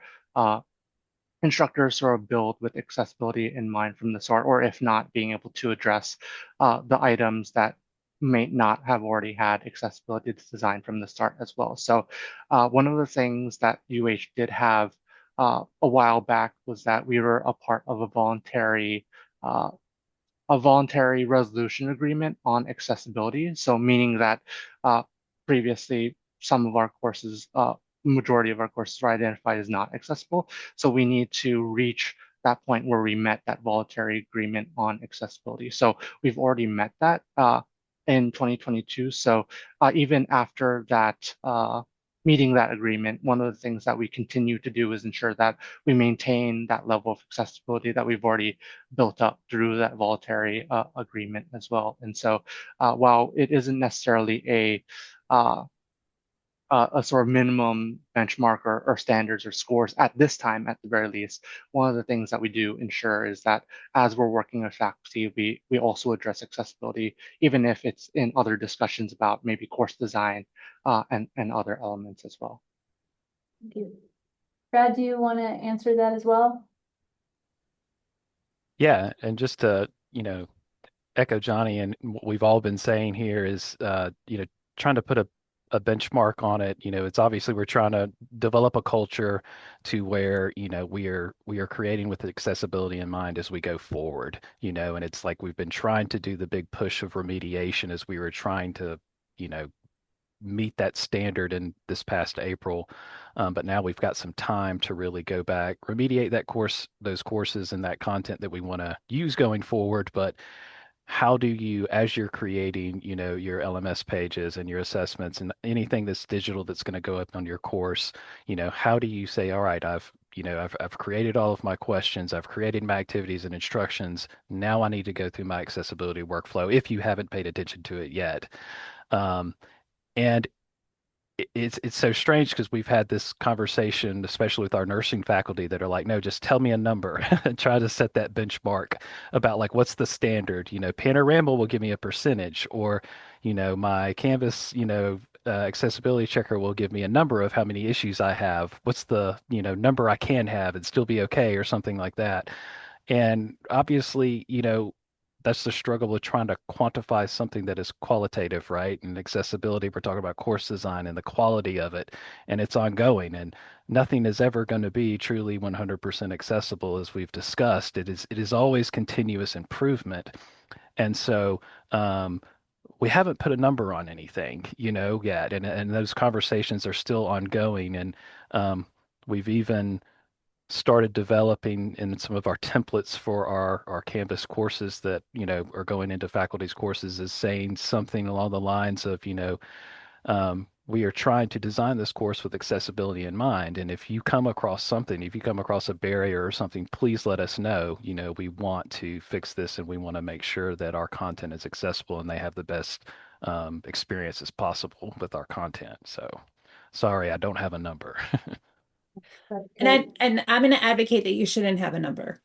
instructors sort of build with accessibility in mind from the start, or if not, being able to address the items that may not have already had accessibility design from the start as well. So one of the things that UH did have a while back was that we were a part of uh, a voluntary resolution agreement on accessibility. So meaning that previously some of our courses, majority of our courses are identified as not accessible. So we need to reach that point where we met that voluntary agreement on accessibility. So we've already met that in 2022. So even after that, meeting that agreement, one of the things that we continue to do is ensure that we maintain that level of accessibility that we've already built up through that voluntary agreement as well. And so while it isn't necessarily uh, a sort of minimum benchmark or standards or scores at this time, at the very least, one of the things that we do ensure is that as we're working with faculty, we also address accessibility, even if it's in other discussions about maybe course design and other elements as well. Thank you. Brad, do you want to answer that as well? Yeah, and just to, echo Johnny and what we've all been saying here is, trying to put a benchmark on it. It's obviously we're trying to develop a culture to where, we are creating with accessibility in mind as we go forward, and it's like we've been trying to do the big push of remediation as we were trying to, meet that standard in this past April. But now we've got some time to really go back, remediate those courses and that content that we want to use going forward. But how do you, as you're creating, your LMS pages and your assessments and anything that's digital that's going to go up on your course, how do you say, all right, I've created all of my questions, I've created my activities and instructions. Now I need to go through my accessibility workflow if you haven't paid attention to it yet. Um, and it's so strange because we've had this conversation, especially with our nursing faculty, that are like, no, just tell me a number and try to set that benchmark about like what's the standard. Panorama will give me a percentage, or my Canvas, accessibility checker will give me a number of how many issues I have. What's the number I can have and still be okay, or something like that. And obviously, that's the struggle with trying to quantify something that is qualitative, right? And accessibility, we're talking about course design and the quality of it, and it's ongoing. And nothing is ever going to be truly 100% accessible, as we've discussed. It is always continuous improvement. And so, we haven't put a number on anything, yet. And those conversations are still ongoing. And we've even started developing in some of our templates for our Canvas courses that, are going into faculty's courses, is saying something along the lines of, we are trying to design this course with accessibility in mind. And if you come across something, if you come across a barrier or something, please let us know. We want to fix this and we want to make sure that our content is accessible and they have the best experiences possible with our content. So sorry, I don't have a number. And I'm going to advocate that you shouldn't have a number.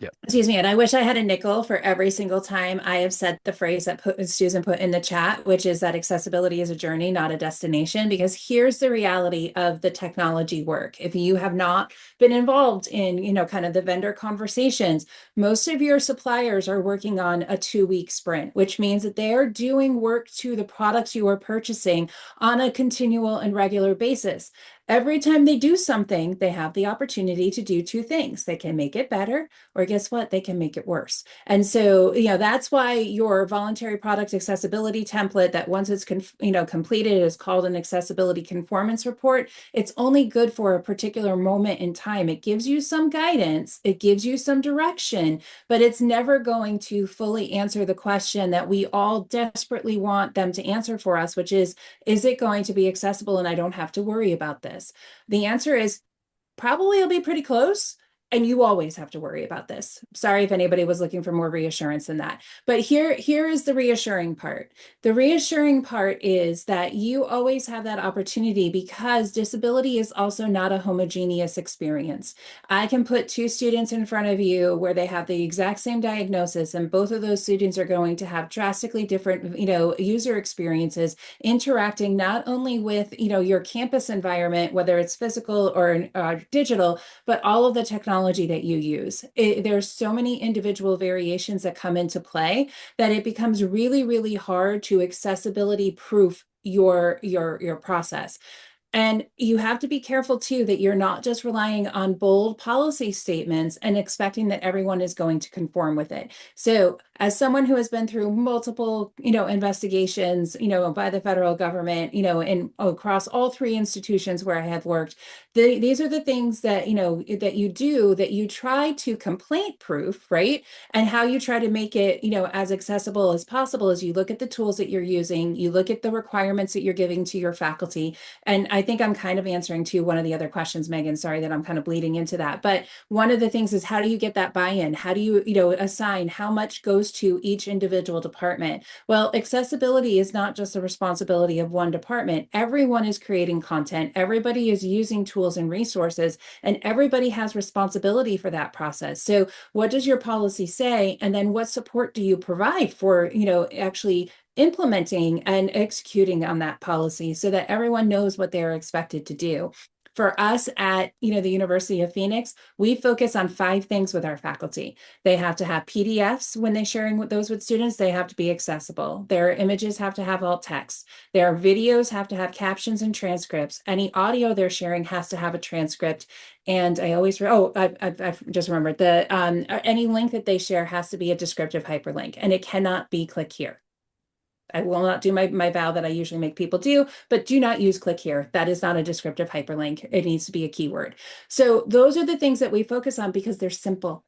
Yep. Excuse me. And I wish I had a nickel for every single time I have said the phrase that Susan put in the chat, which is that accessibility is a journey, not a destination. Because here's the reality of the technology work. If you have not been involved in, kind of the vendor conversations, most of your suppliers are working on a 2-week sprint, which means that they are doing work to the products you are purchasing on a continual and regular basis. Every time they do something, they have the opportunity to do two things. They can make it better, or guess what? They can make it worse. And so, that's why your voluntary product accessibility template, that once it's completed, is called an accessibility conformance report. It's only good for a particular moment in time. It gives you some guidance, it gives you some direction, but it's never going to fully answer the question that we all desperately want them to answer for us, which is it going to be accessible and I don't have to worry about this? The answer is probably it'll be pretty close. And you always have to worry about this. Sorry if anybody was looking for more reassurance than that. But here is the reassuring part. The reassuring part is that you always have that opportunity, because disability is also not a homogeneous experience. I can put two students in front of you where they have the exact same diagnosis, and both of those students are going to have drastically different, user experiences, interacting not only with, your campus environment, whether it's physical or digital, but all of the technology that you use. There's so many individual variations that come into play that it becomes really, really hard to accessibility proof your process. And you have to be careful too that you're not just relying on bold policy statements and expecting that everyone is going to conform with it. So as someone who has been through multiple, investigations, by the federal government, and across all three institutions where I have worked, these are the things that, that you do, that you try to complaint proof, right? And how you try to make it, as accessible as possible as you look at the tools that you're using, you look at the requirements that you're giving to your faculty. And I think I'm kind of answering to one of the other questions, Megan. Sorry that I'm kind of bleeding into that. But one of the things is, how do you get that buy-in? How do you, assign how much goes to each individual department? Well, accessibility is not just the responsibility of one department. Everyone is creating content. Everybody is using tools and resources, and everybody has responsibility for that process. So what does your policy say? And then what support do you provide for, actually implementing and executing on that policy so that everyone knows what they're expected to do? For us at the University of Phoenix, we focus on 5 things with our faculty. They have to have PDFs when they're sharing those with students. They have to be accessible. Their images have to have alt text. Their videos have to have captions and transcripts. Any audio they're sharing has to have a transcript. And I always, I've just remembered, any link that they share has to be a descriptive hyperlink, and it cannot be click here. I will not do my vow that I usually make people do, but do not use click here. That is not a descriptive hyperlink. It needs to be a keyword. So those are the things that we focus on because they're simple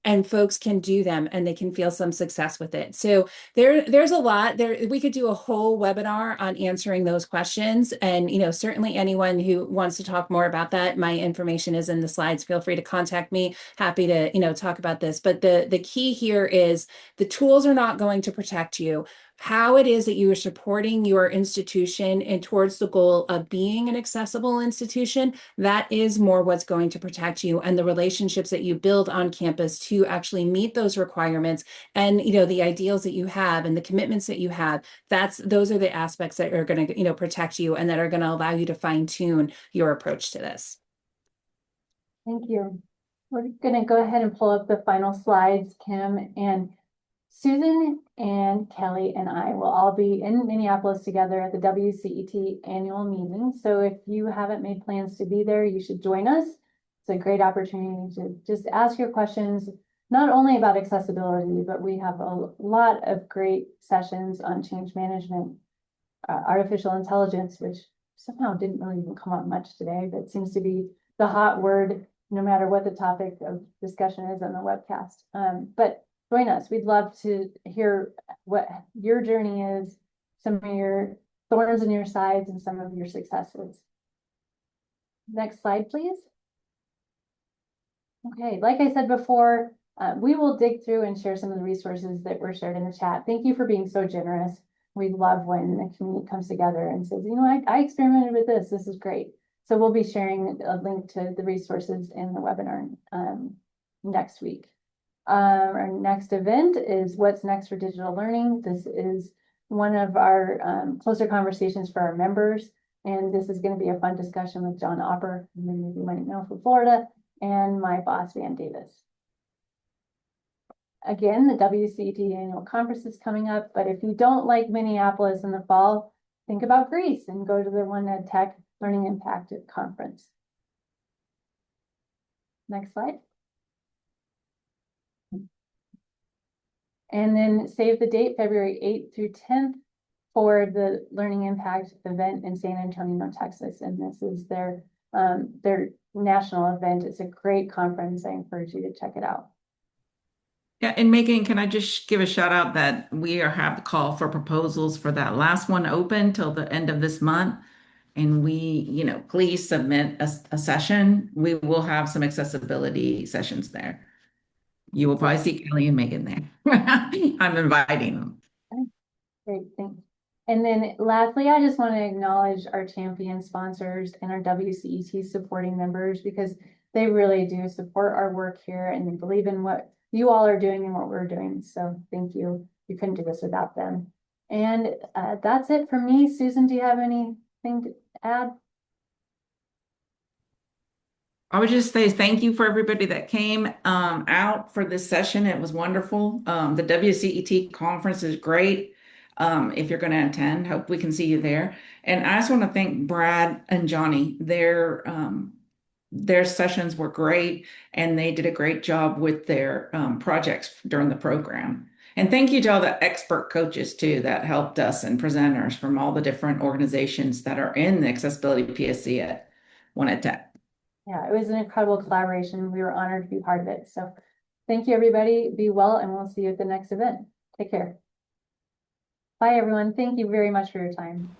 and folks can do them and they can feel some success with it. So there's a lot there. We could do a whole webinar on answering those questions. And, certainly anyone who wants to talk more about that, my information is in the slides. Feel free to contact me. Happy to, talk about this. But the key here is the tools are not going to protect you. How it is that you are supporting your institution and towards the goal of being an accessible institution, that is more what's going to protect you, and the relationships that you build on campus to actually meet those requirements and the ideals that you have and the commitments that you have. Those are the aspects that are going to protect you and that are going to allow you to fine-tune your approach to this. Thank you. We're going to go ahead and pull up the final slides, Kim, and Susan and Kelly and I will all be in Minneapolis together at the WCET annual meeting. So if you haven't made plans to be there, you should join us. It's a great opportunity to just ask your questions, not only about accessibility, but we have a lot of great sessions on change management, artificial intelligence, which somehow didn't really even come up much today, but seems to be the hot word, no matter what the topic of discussion is on the webcast. But join us. We'd love to hear what your journey is, some of your thorns in your sides, and some of your successes. Next slide, please. Okay, like I said before, we will dig through and share some of the resources that were shared in the chat. Thank you for being so generous. We love when the community comes together and says, I experimented with this. This is great. So we'll be sharing a link to the resources in the webinar next week. Our next event is What's Next for Digital Learning. This is one of our closer conversations for our members. And this is going to be a fun discussion with John Opper, who many of you might know from Florida, and my boss, Van Davis. Again, the WCET annual conference is coming up, but if you don't like Minneapolis in the fall, think about Greece and go to the 1EdTech Learning Impact Conference. Next slide. And then save the date, February 8th through 10th for the Learning Impact event in San Antonio, Texas. And this is their national event. It's a great conference. I encourage you to check it out. Yeah, and Megan, can I just give a shout out that we have the call for proposals for that last one open till the end of this month. And please submit a session. We will have some accessibility sessions there. You will probably see Kelly and Megan there. I'm inviting them. Great, thanks. And then lastly, I just want to acknowledge our champion sponsors and our WCET supporting members, because they really do support our work here and they believe in what you all are doing and what we're doing. So thank you. You couldn't do this without them. And that's it for me. Susan, do you have anything to add? I would just say thank you for everybody that came out for this session. It was wonderful. The WCET conference is great. If you're going to attend, hope we can see you there. And I just want to thank Brad and Johnny. Their sessions were great, and they did a great job with their projects during the program. And thank you to all the expert coaches too that helped us and presenters from all the different organizations that are in the accessibility PSC at 1EdTech. Yeah, it was an incredible collaboration. We were honored to be part of it. So thank you, everybody. Be well, and we'll see you at the next event. Take care. Bye, everyone. Thank you very much for your time.